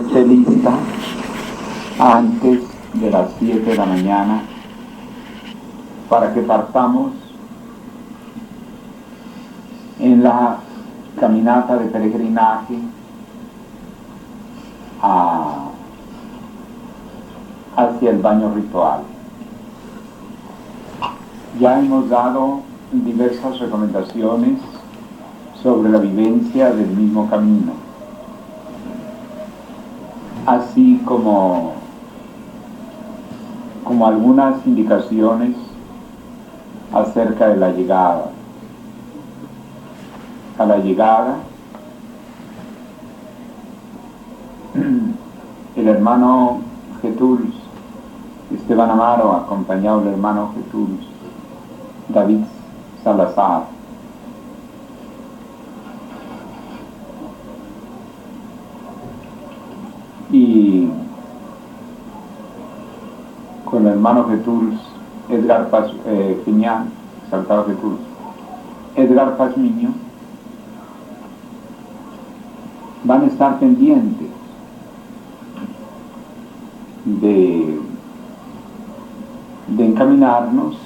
esté lista antes de las 7 de la mañana para que partamos en la caminata de peregrinaje hacia el baño ritual. Ya hemos dado diversas recomendaciones sobre la vivencia del mismo camino, así como algunas indicaciones acerca de la llegada. A la llegada, el hermano Getúlio Esteban Amaro, acompañado del hermano Getúlio David Salazar, y con el hermano Getúlio Edgar Piñán, Saltado Getúlio Edgar Pazmiño, van a estar pendientes de encaminarnos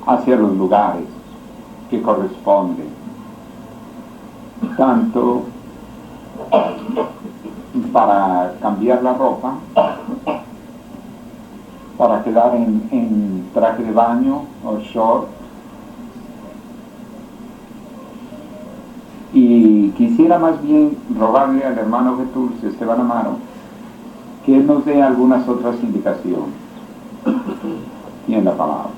hacia los lugares que corresponden, tanto para cambiar la ropa, para quedar en traje de baño o short. Y quisiera más bien rogarle al hermano Getúlio Esteban Amaro que él nos dé algunas otras indicaciones. Tiene la palabra.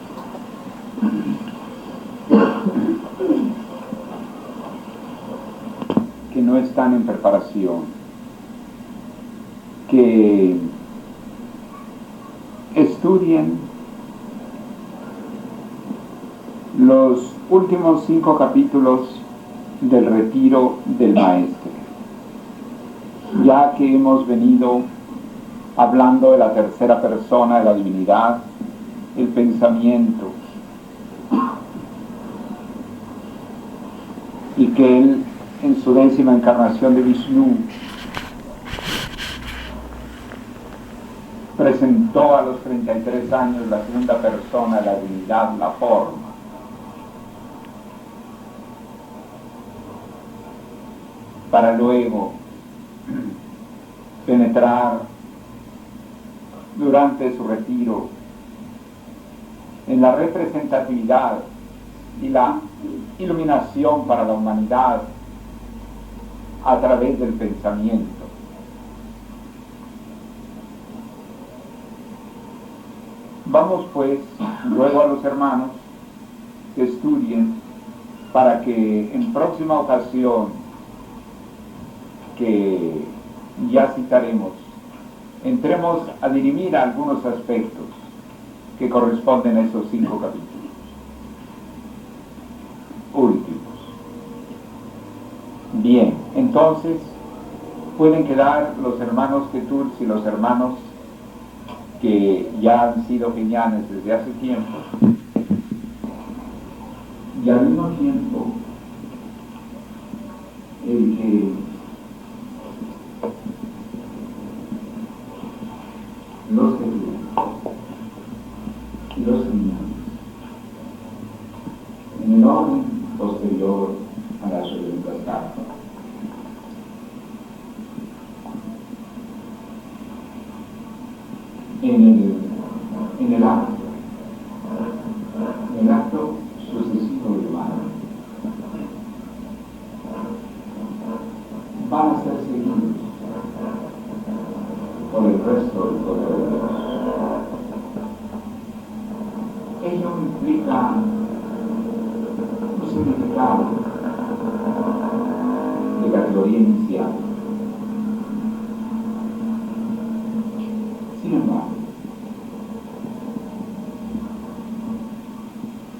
Que no están en preparación, que estudien los últimos 5 capítulos del retiro del maestre, ya que hemos venido hablando de la tercera persona de la divinidad, el pensamiento, y que él en su 10ª encarnación de Vishnu presentó a los 33 años la segunda persona de la divinidad, la forma. Para luego penetrar durante su retiro en la representatividad y la iluminación para la humanidad a través del pensamiento. Vamos pues luego a los hermanos que estudien para que en próxima ocasión, que ya citaremos, entremos a dirimir algunos aspectos que corresponden a esos 5 capítulos últimos. Bien, entonces pueden quedar los hermanos Getúlio y los hermanos que ya han sido genianes desde hace tiempo, y al mismo tiempo el que los Getúlio y los genianes en el orden posterior a las revueltas cartas. En el acto sucesivo del humano, van a ser seguidos por el resto del poder de Dios. Ello implica un significado de categoría inicial. Sin embargo,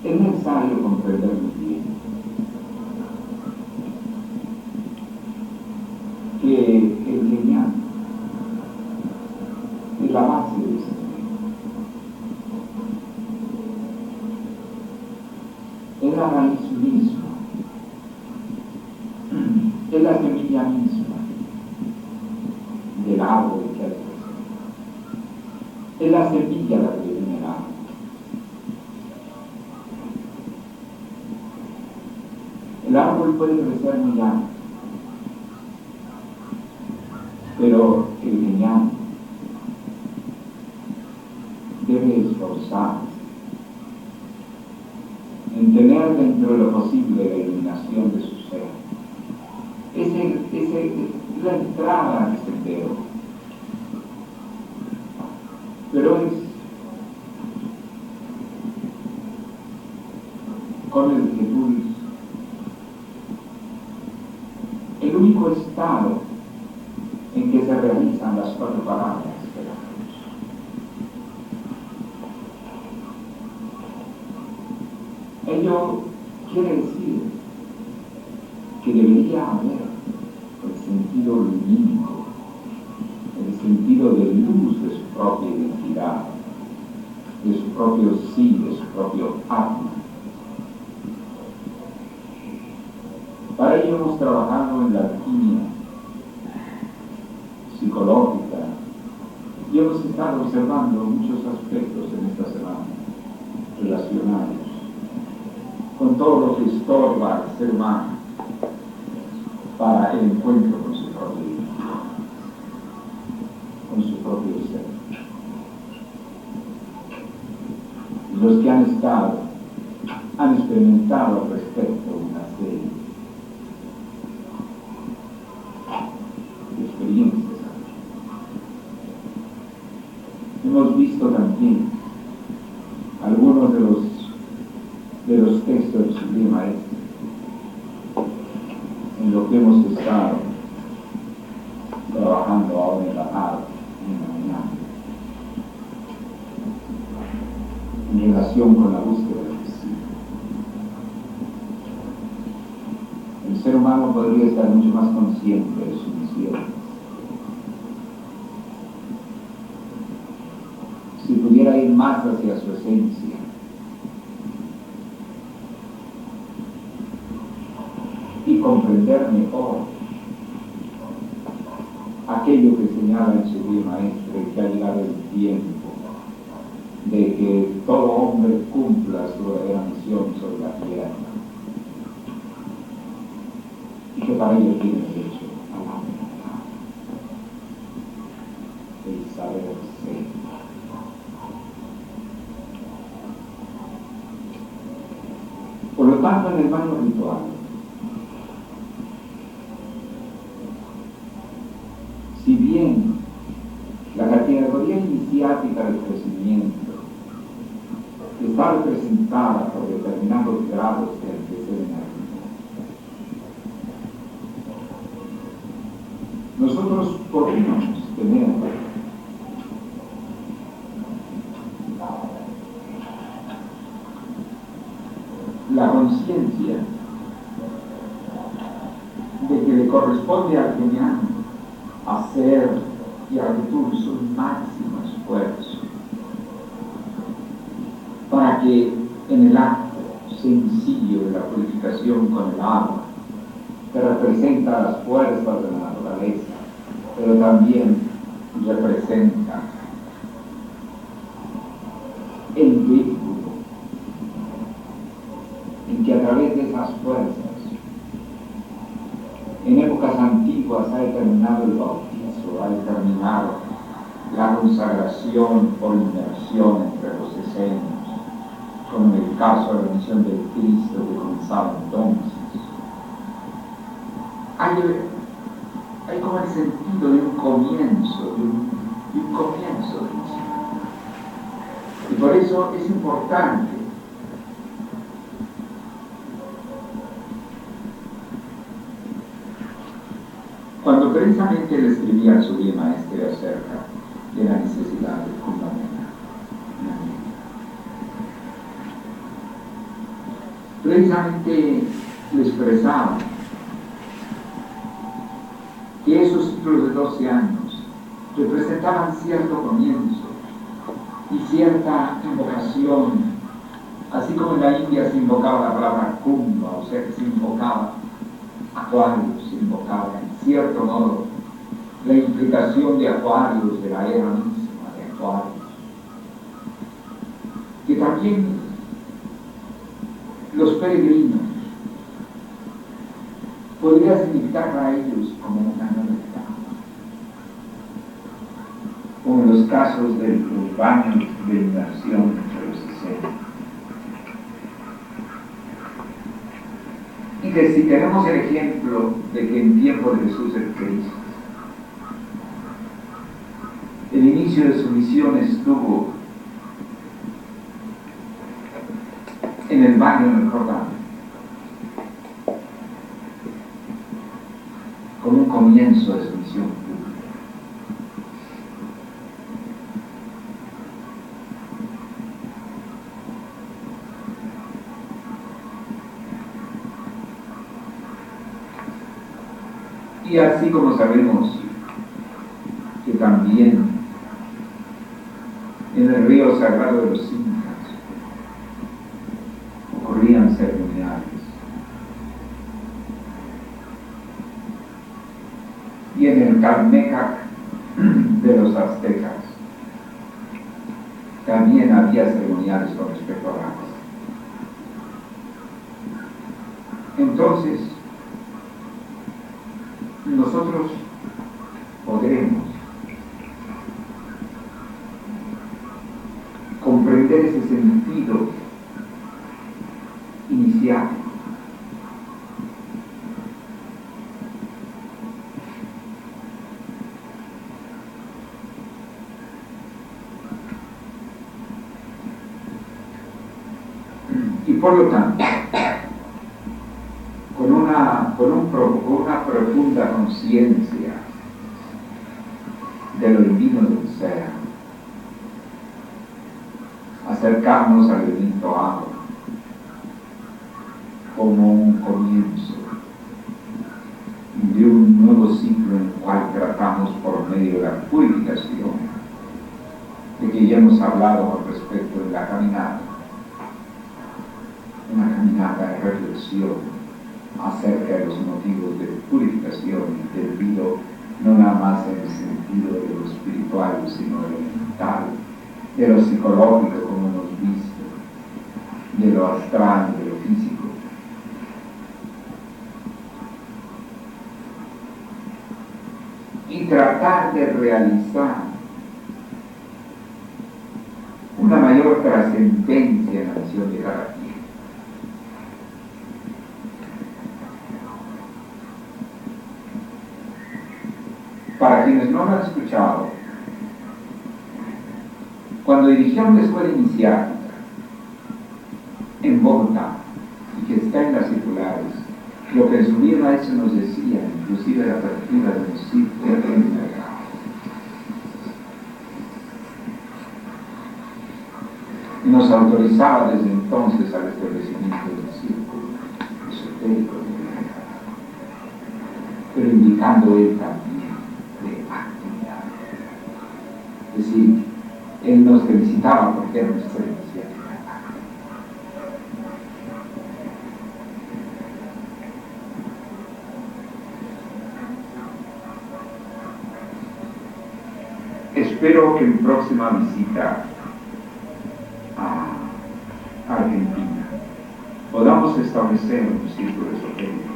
es necesario comprender muy bien que el genial es la base de este es la raíz misma es la semilla misma del árbol que hay que hacer. Es la semilla la que tiene el árbol. El árbol puede crecer muy alto, pero el leñador debe esforzarse en tener dentro de lo posible la iluminación de su ser. Es la entrada al sendero, pero es con el Jesús el único estado en que se realizan las cuatro palabras de la cruz. Ello quiere decir que debería haber el sentido lumínico, el sentido de luz de su propia identidad, de su propio sí, de su propio atma. Para ello hemos trabajado en la alquimia psicológica y hemos estado observando muchos aspectos en esta semana relacionados con todo lo que estorba al ser humano para el encuentro con su propio identidad, con su propio ser. Y los que han estado han experimentado al respecto una serie de experiencias. Hemos visto también algunos de los textos del Sublime Maestro en lo que hemos estado trabajando ahora en la tarde, en la mañana, en relación con la búsqueda del sí. El ser humano podría estar mucho más consciente de su misión si pudiera ir más hacia su esencia, y comprender mejor aquello que señala en su Sublime Maestro, que ha llegado el tiempo de que todo hombre cumpla su verdadera misión sobre la tierra, y que para ello tiene derecho a la verdad, el saber ser. Por lo tanto, en el baño ritual, si bien la categoría iniciática del crecimiento está representada por determinados grados de crecer en la vida, nosotros podemos tener la conciencia de que le corresponde al genial hacer y realizar su máximo esfuerzo para que en el acto sencillo de la purificación con el agua, que representa las fuerzas de la naturaleza, pero también representa el vehículo en que a través de esas fuerzas, en épocas antiguas ha determinado el bautizo, ha determinado la consagración por inmersión entre los decenios, como en el caso de la misión del Cristo que comenzaba entonces. Hay como el sentido de un comienzo, de un comienzo de misión. Y por eso es importante cuando precisamente le escribía al Sublime Maestro acerca de la necesidad del fundamental, precisamente le expresaba que esos ciclos de 12 años representaban cierto comienzo y cierta invocación, así como en la India se invocaba la palabra kumbha, o sea que se invocaba Acuario, se invocaba, en cierto modo, la implicación de Acuarios, de la era misma de Acuarios, que también los peregrinos podría significar para ellos como una novedad, como en los casos de los baños de inmersión entre los 60. Y que si tenemos el ejemplo de que en tiempo de Jesús el Cristo, el inicio de su misión estuvo en el baño en el Jordán, como un comienzo de su misión pública. Y así como sabemos que también en el río sagrado de los incas ocurrían ceremoniales, y en el Calmecac de los aztecas también había ceremoniales con respecto al agua. Entonces, nosotros podremos comprender ese sentido inicial y por lo tanto con una profunda conciencia de lo divino del ser, acercarnos al bendito agua como un comienzo de un nuevo ciclo en el cual tratamos por medio de la purificación, de que ya hemos hablado con respecto de la caminata, una caminata de reflexión acerca de los motivos de purificación, entendido no nada más en el sentido de lo espiritual, sino de lo mental, de lo psicológico, como hemos visto, de lo astral, de lo físico. Y tratar de realizar una mayor trascendencia en la misión de cada quien. Para quienes no lo han escuchado, cuando dirigieron la escuela iniciática en Bogotá, y que está en las circulares, lo que en su vida maestro nos decía, inclusive la apertura de un sitio de y nos autorizaba desde entonces al establecimiento del círculo esotérico de Guerrero, pero indicando él también de actividad. Es decir, él nos felicitaba porque era nuestra iniciativa. Espero que en próxima visita a Argentina podamos establecer un círculo esotérico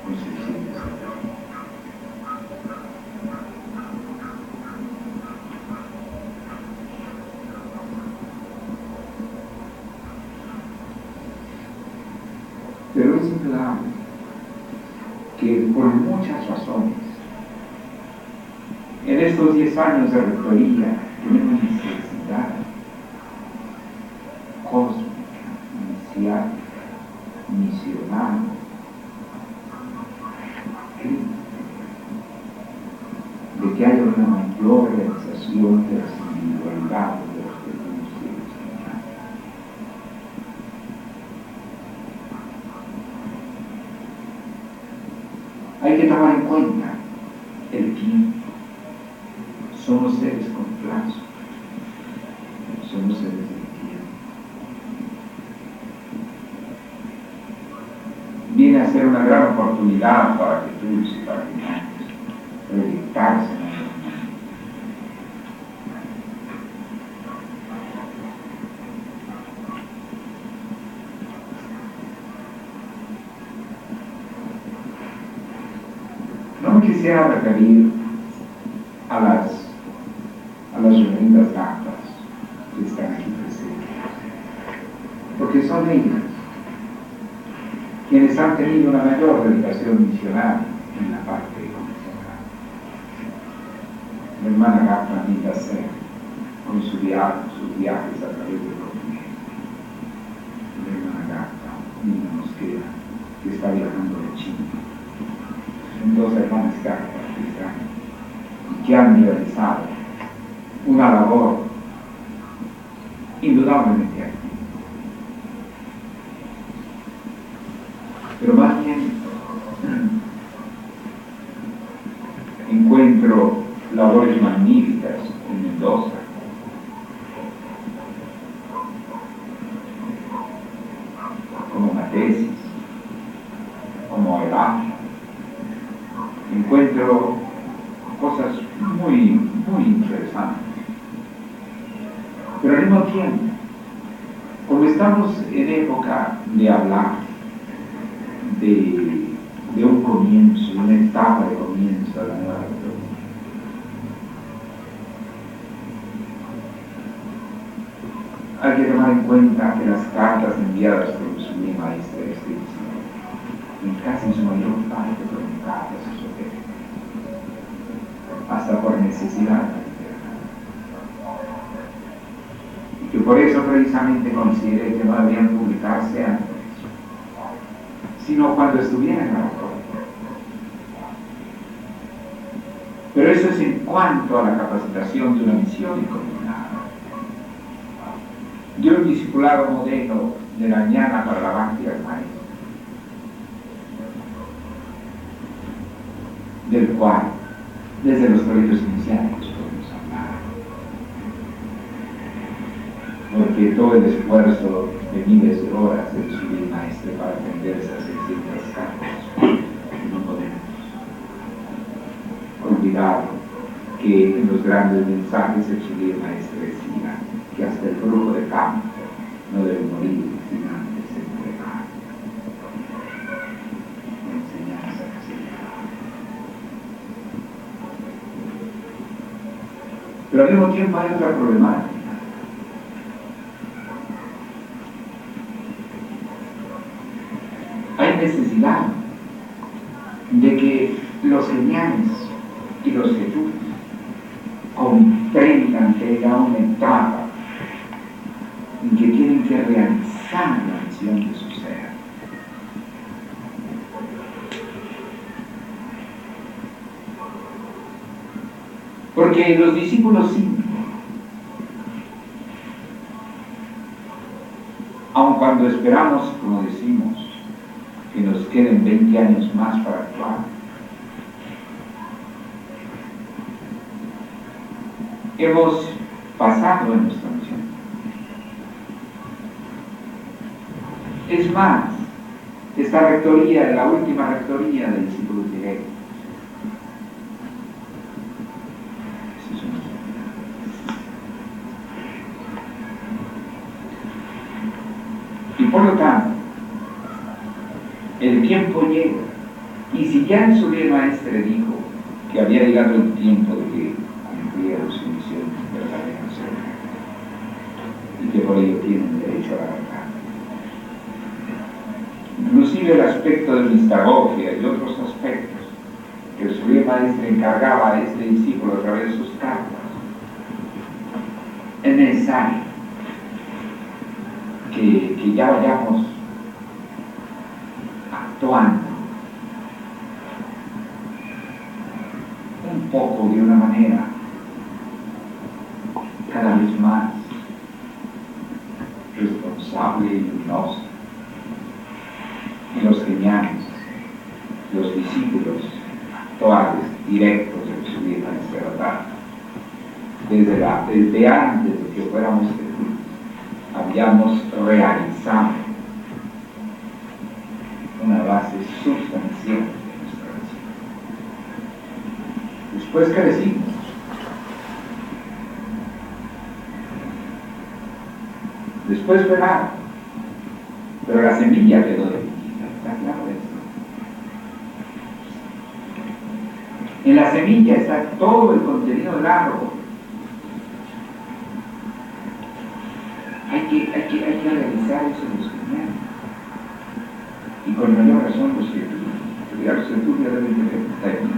con suficientes. Pero es indudable que por muchas razones en estos 10 años de rectoría tenemos necesidad cósmica, inicial, misional, de que haya una mayor realización de las individualidades de los pequeños seres humanos. Hay que tomar en cuenta el tiempo. Somos seres con plazo, somos seres del tiempo. Viene a ser una gran oportunidad para que tú y para que antes proyectarse en el mundo. No me quisiera referir a las tremendas cartas que están aquí presentes, porque son ellas quienes han tenido una mayor dedicación misional en la parte convencional. La hermana Gata Anita Ser, con sus viajes a través del continente. La hermana Gata Nina Mosquera, que está viajando de Chile. Son dos hermanas Gatas que están y que han realizado una labor indudablemente activa. Pero más bien encuentro labores magníficas en Mendoza, como Matesis, como Elá. Encuentro cosas muy interesantes. Pero al mismo tiempo, como estamos en época de hablar de un comienzo, una etapa de comienzo de la nueva doctrina, hay que tomar en cuenta que las cartas enviadas por su mi maestra en casi su mayor parte fueron cartas esotéricas, hasta por necesidad. Y que por eso precisamente consideré que no deberían publicarse antes, sino cuando estuvieran en la autoridad. Pero eso es en cuanto a la capacitación de una misión encomienda. Yo el discipulado modelo de la mañana para la banca del maestro, del cual desde los colegios iniciales podemos hablar, porque todo el esfuerzo de miles de horas del subir maestre para aprender esas 600 cartas, no podemos olvidar que en los grandes mensajes el subir maestre decía que hasta el brujo de campo no debe morir sin antes entregar la enseñanza que se le da. Pero al mismo tiempo hay otra problemática. Hay necesidad de que los geniales y los jesús comprendan que hay una etapa en que tienen que realizar la misión de su ser. Porque los discípulos simples, aun cuando esperamos, como decimos, que nos queden 20 años más para actuar, hemos pasado en nuestra misión. Es más, esta rectoría es la última rectoría del discípulo directo. Y por lo tanto, el tiempo llega. Y si ya en su lema maestre dijo que había llegado el tiempo de que cumplieran su misión verdadera y que por ello tienen derecho a la verdad. Inclusive el aspecto de mistagogia y otros aspectos que el sublime maestre encargaba a este discípulo a través de sus cartas, es necesario que ya vayamos actuando un poco de una manera cada vez más responsable y luminosa. Y los geniales, los discípulos actuales, directos de su vida verdad, desde antes de que fuéramos Jesús, habíamos realizado una una base sustancial de nuestra nación. Después crecimos. Después fue nada. Pero la semilla quedó dividida, ¿está claro eso? En la semilla está todo el contenido del árbol. Hay que realizar eso en los cristianos. Y con mayor razón los cristianos ya deben tener esta vida.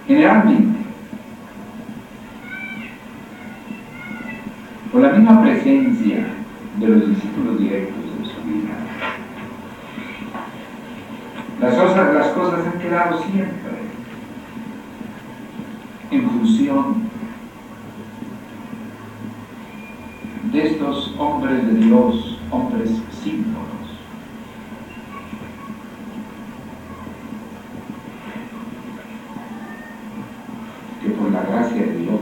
Generalmente, por la misma presencia de los discípulos directos de su vida, las cosas han quedado siempre en función de estos hombres de Dios, hombres símbolos, que por la gracia de Dios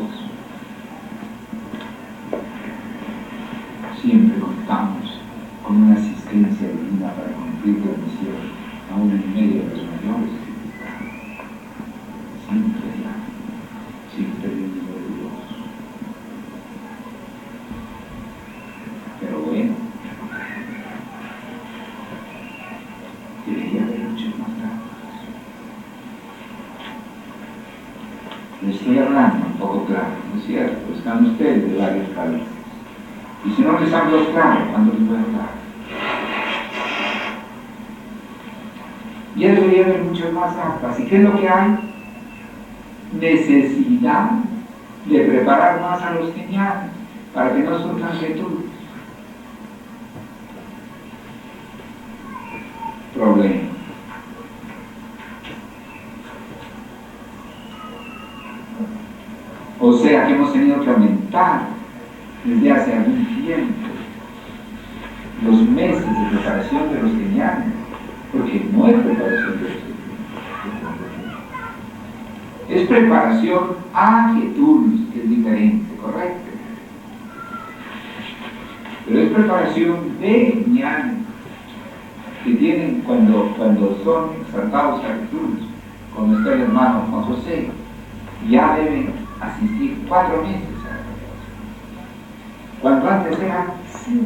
siempre contamos con una asistencia divina para cumplir la misión, aún en medio de los mayores dificultades. Siempre venido de Dios. Pero bueno, debería haber muchos más grandes. Les estoy hablando un poco claro, ¿no es cierto? Están ustedes de varios países. Y si no les hablo claro, ¿cuándo les voy a hablar? Ya debería haber muchos más actas. ¿Y qué es lo que hay? Necesidad de preparar más a los geniales para que no surjan inquietudes. Problema. O sea que hemos tenido que aumentar desde hace algún tiempo los meses de preparación de los geniales, porque no es preparación de los geniales. Es preparación a Getulus, que es diferente, correcto. Pero es preparación de geniales que tienen cuando son exaltados a Getulus, como está el hermano Juan José, ya deben asistir 4 meses a la preparación. Cuando antes eran 7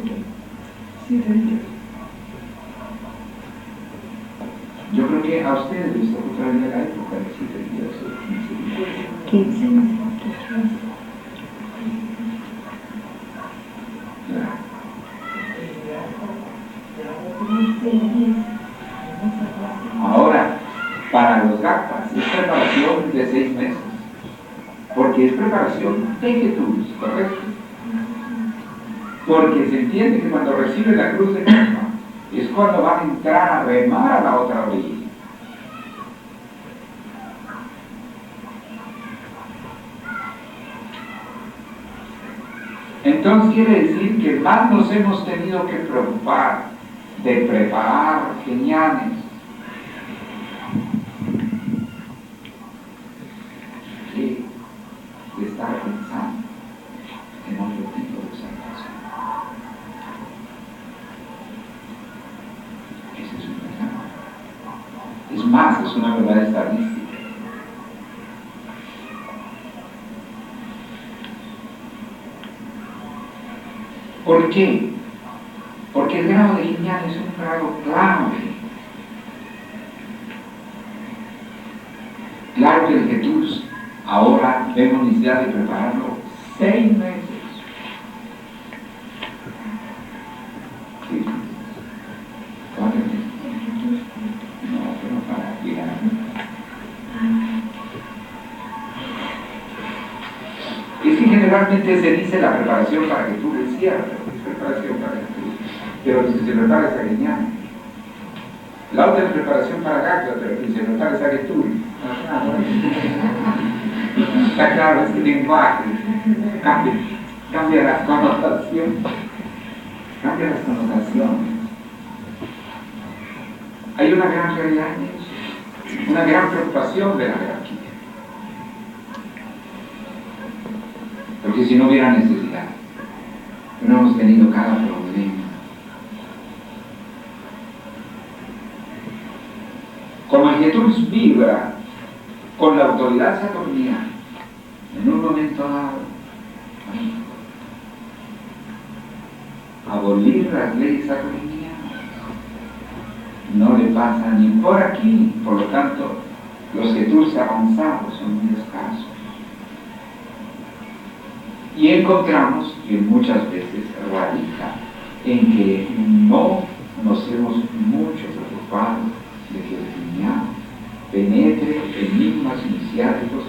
días. Yo creo que a ustedes les tocó todavía la época de 7 días o 15 días. 15 días. Ahora, para los GACPAS es preparación de 6 meses, porque es preparación de Jesús, ¿correcto? Porque se entiende que cuando reciben la cruz de Cristo es cuando van a entrar a remar a la otra orilla. Entonces quiere decir que más nos hemos tenido que preocupar de preparar geniales que de estar pensando en otro tipo de salvación. Esa es una verdad. Es más, es una verdad estadística. ¿Por qué? Porque el grado de genial es un grado clave. Claro que el Jesús ahora vemos necesidad de prepararlo 6 meses. 6 meses. 4 meses. No, pero para llegar a mí. Es que generalmente se dice la preparación para que tú le cierres, es preparación para que tú, pero si se prepara esa genial. La otra es preparación para Gacla, pero si se prepara esa que tú. Está claro, este lenguaje cambia las connotaciones. Cambia las connotaciones. Hay una gran realidad en eso, una gran preocupación de la jerarquía. porque si no hubiera necesidad. Pero no hemos tenido cada problema. Como el Jesús vibra con la autoridad saturniana, en un momento dado, abolir las leyes saturnianas no le pasa ni por aquí. Por lo tanto, los Jesús avanzados son muy escasos. Y encontramos que muchas veces radica en que no nos hemos mucho preocupado de que el Cristiano penetre enigmas iniciáticos,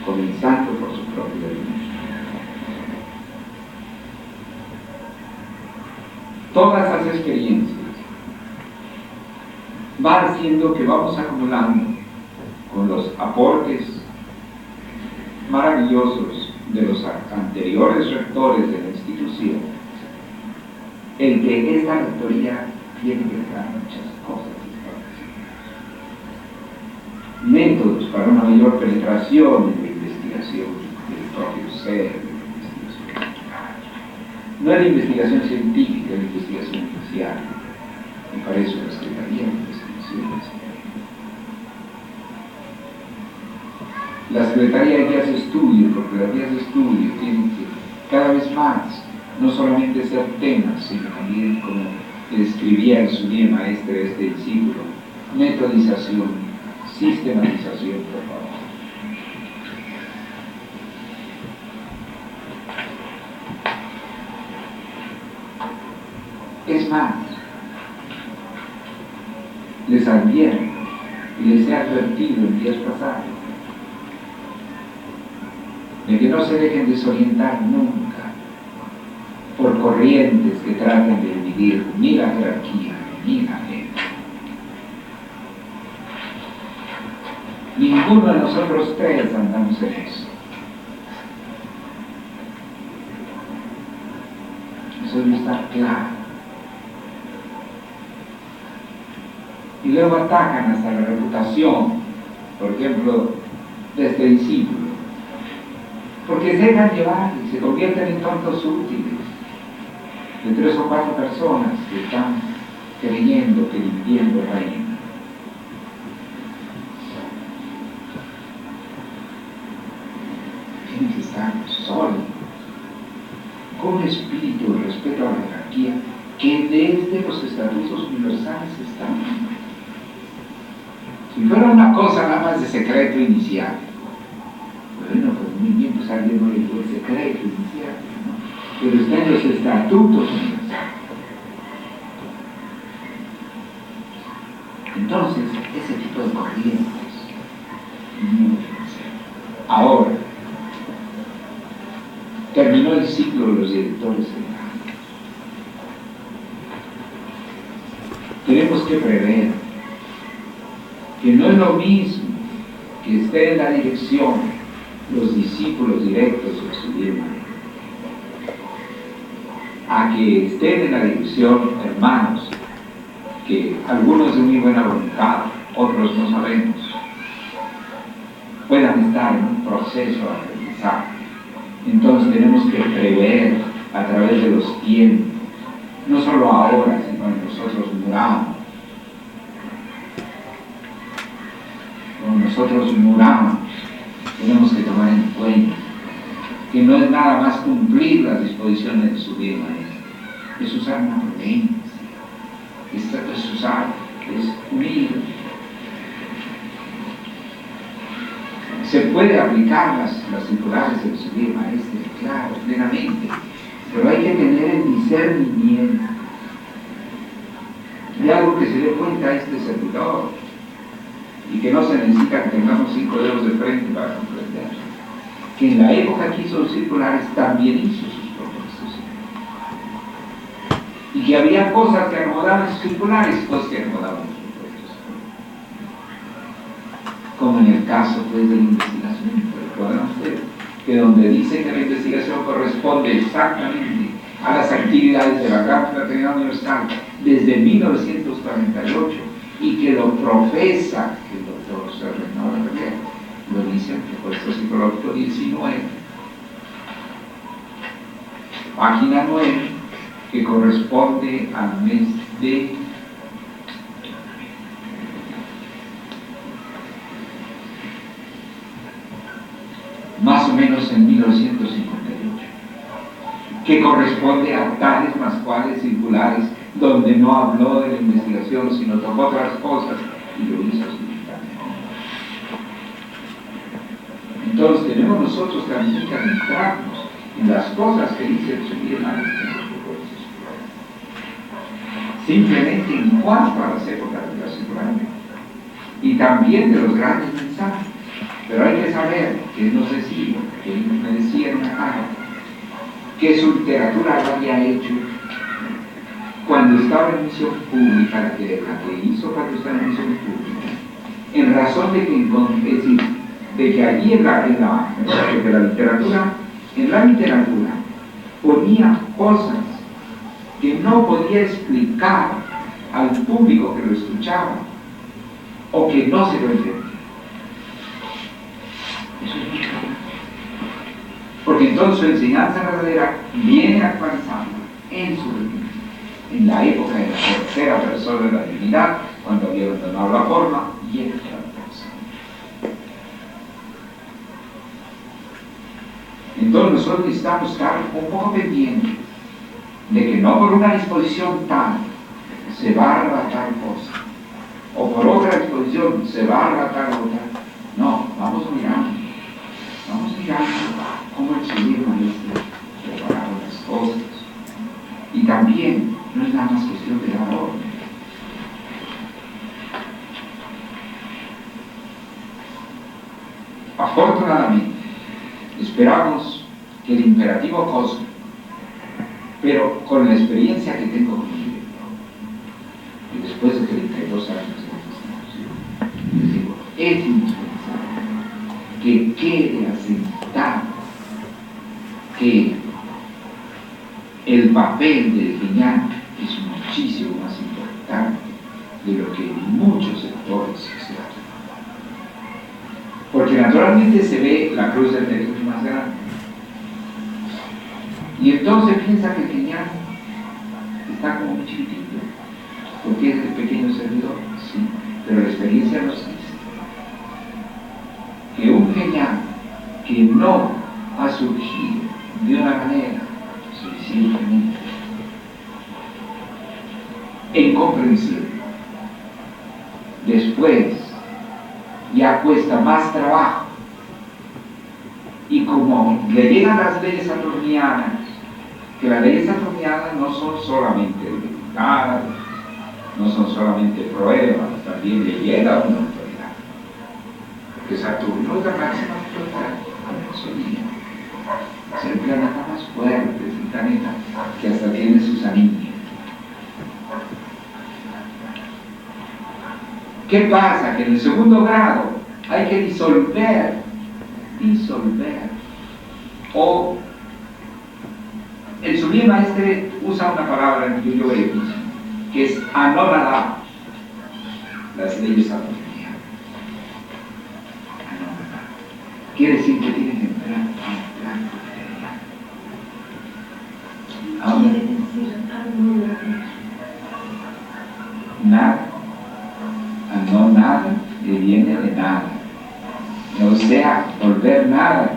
comenzando por su propia luz. Todas las experiencias van haciendo que vamos acumulando con los aportes maravillosos de los anteriores rectores de la institución, el que esta rectoría tiene que dar muchas cosas históricas. Métodos para una mayor penetración en la investigación del propio ser, de la investigación. No es la investigación científica, es la investigación social. Y para eso la Secretaría de Investigación. La Secretaría de Guías de Estudio, porque las guías de estudio tienen que cada vez más no solamente ser temas, sino también, como describía en su día maestra este discípulo, metodización, sistematización, por favor. Es más, les advierto y les he advertido en días pasados de que no se dejen desorientar nunca por corrientes que traten de dividir ni la jerarquía ni la fe. Ninguno de nosotros tres andamos en eso. Eso debe estar claro. Y luego atacan hasta la reputación, por ejemplo, de este discípulo, porque se dejan llevar y se convierten en tontos útiles de 3 o 4 personas que están creyendo que viviendo reina. Tienen que estar sólidos, con espíritu de respeto a la jerarquía que desde los estatutos universales están. Si fuera una cosa nada más de secreto inicial, bueno, pues muy bien, pues alguien no le dio el secreto inicial, ¿no? Pero está en los estatutos universales. Entonces, ese tipo de corrientes no deben ser. Ahora, terminó el ciclo de los directores generales. Tenemos que prever que no es lo mismo que esté en la dirección los discípulos directos de su Dios, a que estén en la dirección hermanos, que algunos de muy buena voluntad, otros no sabemos, puedan estar en un proceso de aprendizaje. Entonces tenemos que prever a través de los tiempos, no solo ahora, sino en nosotros muramos. Cuando nosotros muramos, tenemos que tomar en cuenta que no es nada más cumplir las disposiciones de su bien maestro, es usar una prudencia, es usar, es unir. Se puede aplicar las circulares de su bien maestro, claro, plenamente, pero hay que tener el discernimiento de algo que se dé cuenta a este servidor, y que no se necesita que tengamos 5 dedos de frente para comprender que en la época que hizo los circulares también hizo sus propuestas, y que había cosas que acomodaban sus circulares y cosas que acomodaban sus propuestas, como en el caso pues de la investigación. Recuerdan ustedes que donde dice que la investigación corresponde exactamente a las actividades de la Gran Fraternidad Universal desde 1948 y que lo profesa el doctor Serrano Rivera, lo dice en el propuesto psicológico 19, página 9, que corresponde al mes de más o menos en 1958, que corresponde a tales más cuales circulares, donde no habló de la investigación, sino tocó otras cosas y lo hizo simultáneamente. Entonces tenemos nosotros también que adentrarnos en las cosas que dice el Señor simplemente en cuanto a las épocas de la circulares y también de los grandes mensajes. Pero hay que saber que nos decía, que me decía en una carta, que su literatura lo había hecho cuando estaba en misión pública, la que hizo cuando estaba en misión pública, en razón de que, es decir, de que allí en la literatura, en la literatura, ponía cosas que no podía explicar al público que lo escuchaba, o que no se lo entendía. Eso es muy claro. Porque entonces su enseñanza verdadera viene actualizando en la época de la tercera persona de la divinidad, cuando había abandonado la forma y él era la persona. Entonces nosotros necesitamos estar un poco pendientes de que no por una disposición tal se va a arrebatar cosa, o por otra disposición se va a arrebatar otra. No, vamos mirando cómo el Señor Maestro preparaba las cosas. Y también no es nada más cuestión de dar orden. Afortunadamente, esperamos que el imperativo cósmico, pero con la experiencia que tengo con el director, y después de 32 años de la constitución, les digo, es indispensable que quede asentado que el papel del genial es muchísimo más importante de lo que en muchos sectores se hace. Porque naturalmente se ve la cruz del Jesús más grande. Y entonces piensa que el genial está como un chiquitito, porque es el pequeño servidor, sí, pero la experiencia nos dice que un genial que no ha surgido de una manera suficientemente incomprensible, después ya cuesta más trabajo, y como le llegan las leyes saturnianas, que las leyes saturnianas no son solamente limitadas, no son solamente pruebas, también le llega una autoridad, porque Saturno es la máxima autoridad, es el planeta más fuerte, es el planeta que hasta tiene sus anillos. ¿Qué pasa? Que en el segundo grado hay que disolver, o el Sublime Maestre usa una palabra en el Yuyo X, que es anonadar las leyes saturnianas. Anonadar. Quiere decir que tienen que entrar a un plano material. Ahora, quiere decir anonadar. Nada. Anonada que viene de nada. O sea, volver nada.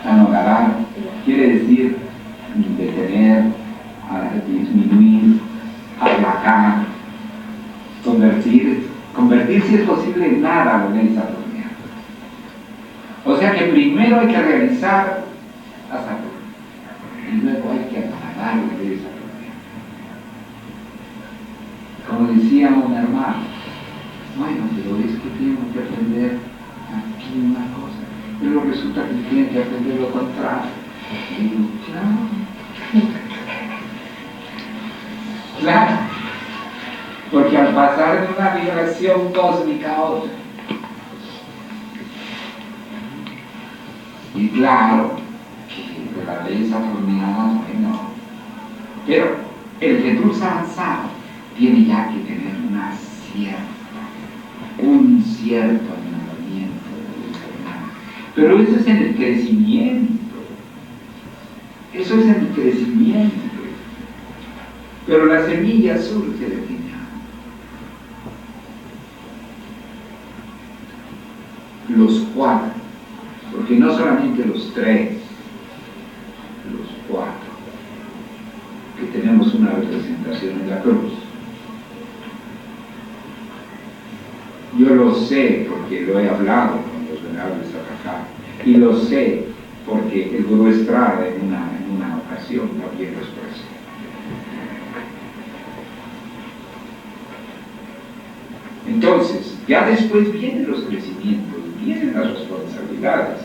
Anonadar quiere decir detener, disminuir, aplacar, convertir si es posible en nada lo que es Saturno. O sea que primero hay que realizar a Saturno y luego hay que apagar lo que es Saturno. Como decía un hermano, bueno, pero es que tengo que aprender aquí una cosa, pero resulta que tienen que aprender lo contrario. Y digo, claro, porque al pasar de una vibración cósmica a otra, y claro, que las leyes saturnianas, bueno, pero el Jesús avanzado tiene ya que tener un cierto anhelamiento de la eternidad. Pero eso es en el crecimiento. Eso es el crecimiento. Pero la semilla surge del final. Los 4, porque no solamente los 3, los 4, que tenemos una representación en la cruz. Yo lo sé porque lo he hablado con los venerables acá, y lo sé porque el Gurú Estrada en una ocasión también lo expresó. Entonces, ya después vienen los crecimientos, vienen las responsabilidades,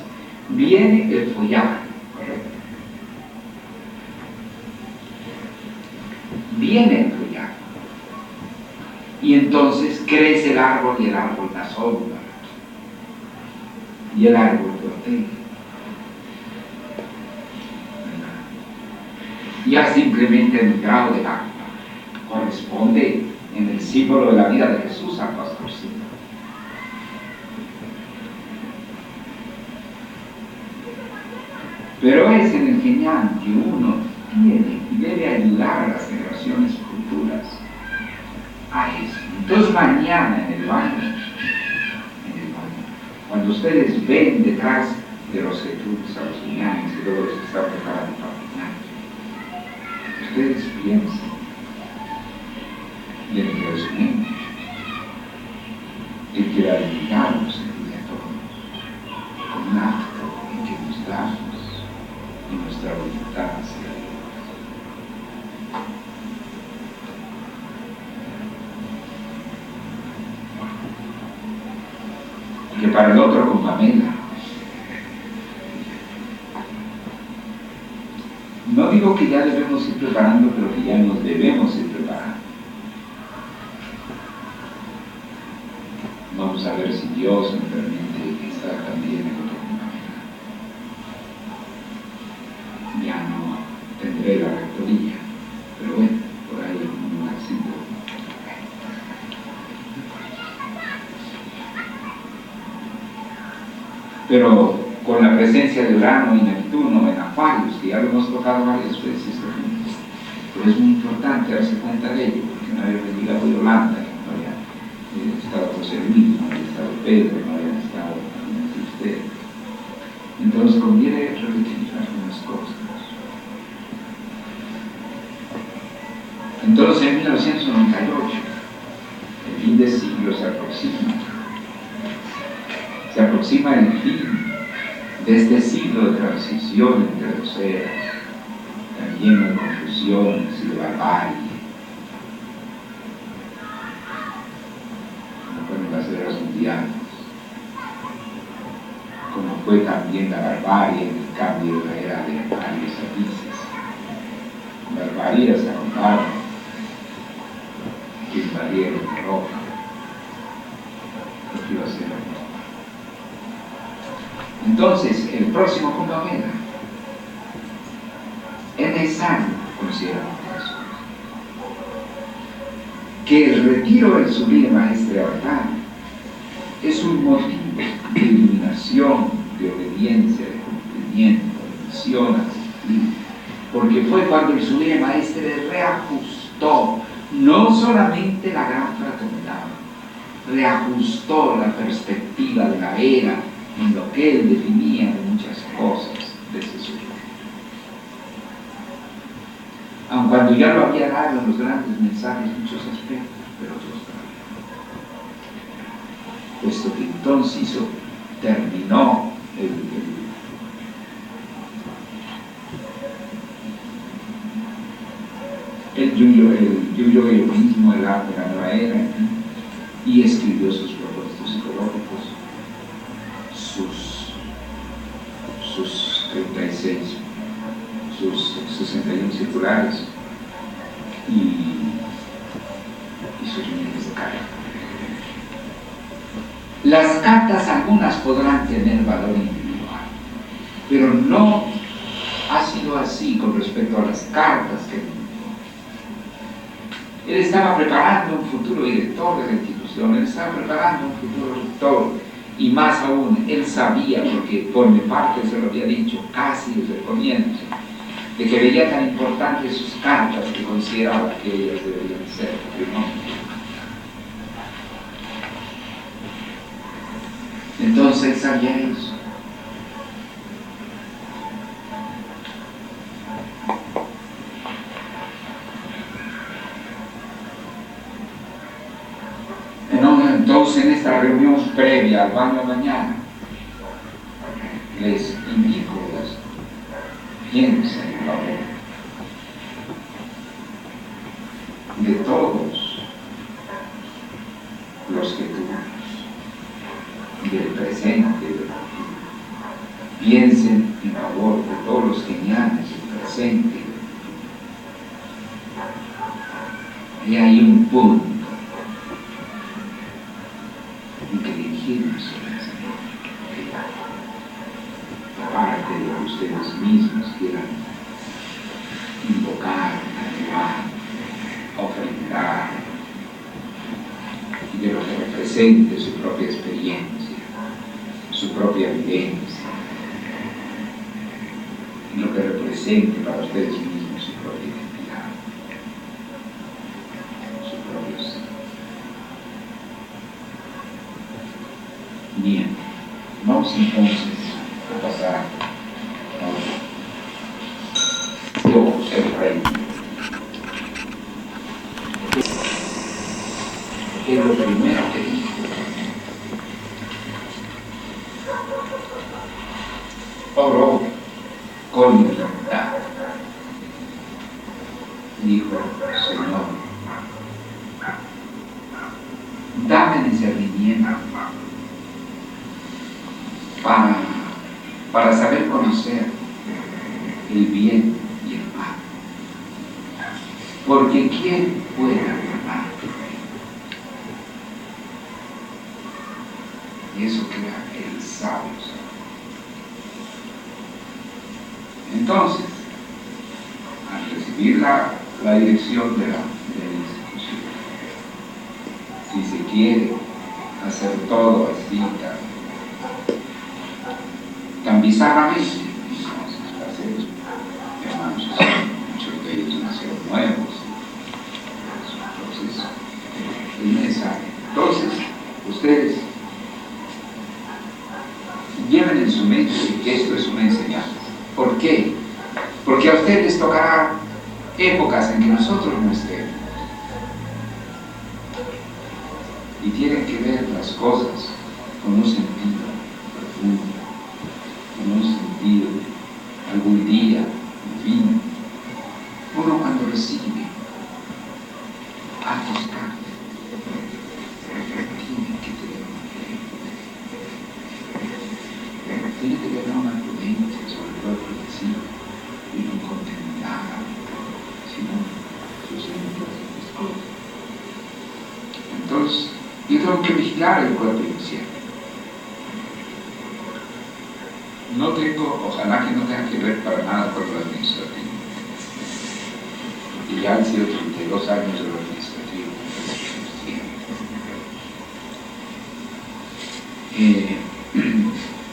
viene el follaje, ¿correcto? Viene el follaje. Y entonces crece el árbol y el árbol da sombra. Y el árbol protege. Ya simplemente el grado de agua corresponde en el símbolo de la vida de Jesús al pastorcito. Pero es en el genial que uno tiene y debe ayudar a las generaciones futuras a eso. Entonces mañana en el baño, cuando ustedes ven detrás de los Jesús a los niños y luego los que están preparando para mañana, ustedes piensen y en el resumen que quiera alimentarnos el día todos con un acto en que nos damos y nuestra voluntad hacia Dios. Que para el otro con Pamela. No digo que ya debemos ir preparando, pero que ya nos debemos ir preparando. Vamos a ver si Dios me permite estar también en otro Pamela. Ya no tendré la rectoría, pero bueno, por ahí un lugarcito. Pero con la presencia de Urano y Neptuno en Acuarios, que ya lo hemos tocado varias veces, pero es muy importante darse cuenta de ello, porque no había venido a Yolanda, que no había estado José Luis, no había estado Pedro, no había estado ustedes. Entonces conviene repetir algunas cosas. Entonces en 1998, el fin de siglo se aproxima. Se aproxima el fin de este siglo de transición entre los eras, también de confusiones y de barbarie, como fueron las eras mundiales, como fue también la barbarie en el cambio de la era de Aries a Pisces. Barbaries arrojaron que invadieron Europa, lo que iba a ser Europa. Entonces, el próximo Kumbh Mela es necesario considerar eso, que el retiro del sublime maestre Avatar es un motivo de iluminación, de obediencia, de cumplimiento, de misión a cumplir, porque fue cuando el sublime maestre reajustó no solamente la gran fraternidad, reajustó la perspectiva de la era en lo que él definía de muchas cosas de ese sujeto. Aun cuando ya lo había dado en los grandes mensajes, muchos aspectos, pero otros todavía. Puesto que entonces terminó el yuyo-yoísmo, el arte de la nueva era, y escribió sus propuestos psicológicos, sus 36, sus 61 circulares y sus miles de cartas. Las cartas algunas podrán tener valor individual, pero no ha sido así con respecto a las cartas que él estaba preparando un futuro director de la institución, él estaba preparando un futuro rector. Y más aún, él sabía, porque por mi parte se lo había dicho casi desde el comienzo, de que veía tan importantes sus cartas que consideraba que ellas deberían ser, ¿no? Entonces él sabía eso. Entonces, en esta reunión previa al baño mañana, les indico, piensen, por favor, de todos los que tuvimos, del presente, del futuro. Piensen en favor de todos los geniales del presente y del futuro. Y hay un punto aparte de que ustedes mismos quieran invocar, ayudar, ofrendar, y de lo que represente su propia experiencia, su propia vivencia, y lo que represente para ustedes mismos su propia identidad, su propio ser. Bien, vamos entonces a pasar a Dios el Rey. ¿Qué es lo primero que dijo? Oró con humildad. Dijo, Señor, dame discernimiento para saber conocer el bien y el mal. Porque ¿quién puede amar? Y eso crea el sabio. Entonces, al recibir la dirección de la institución, si se quiere hacer todo así, tan bizarramente, entonces, hermanos, muchos de ellos nacieron nuevos, entonces, es necesario. Entonces, ustedes lleven en su mente que esto es una enseñanza. ¿Por qué? Porque a ustedes les tocará épocas en que nosotros no estemos. Y tienen que ver las cosas con un sentido profundo, con un sentido, algún día, en fin. Uno cuando recibe actos grandes, tiene que tener una prudencia sobre todo el recibo y no contemplar, sino suceden las cosas. Entonces, yo tengo que vigilar el cuerpo inicial. No tengo, ojalá que no tenga que ver para nada con lo administrativo. Y ya han sido 32 años de lo administrativo.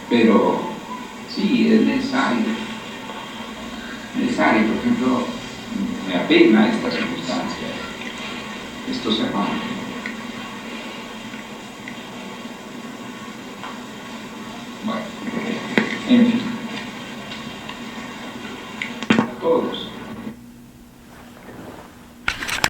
Pero sí, es necesario, por ejemplo, me apena esta circunstancia, estos hermanos. Bueno, en fin, a todos.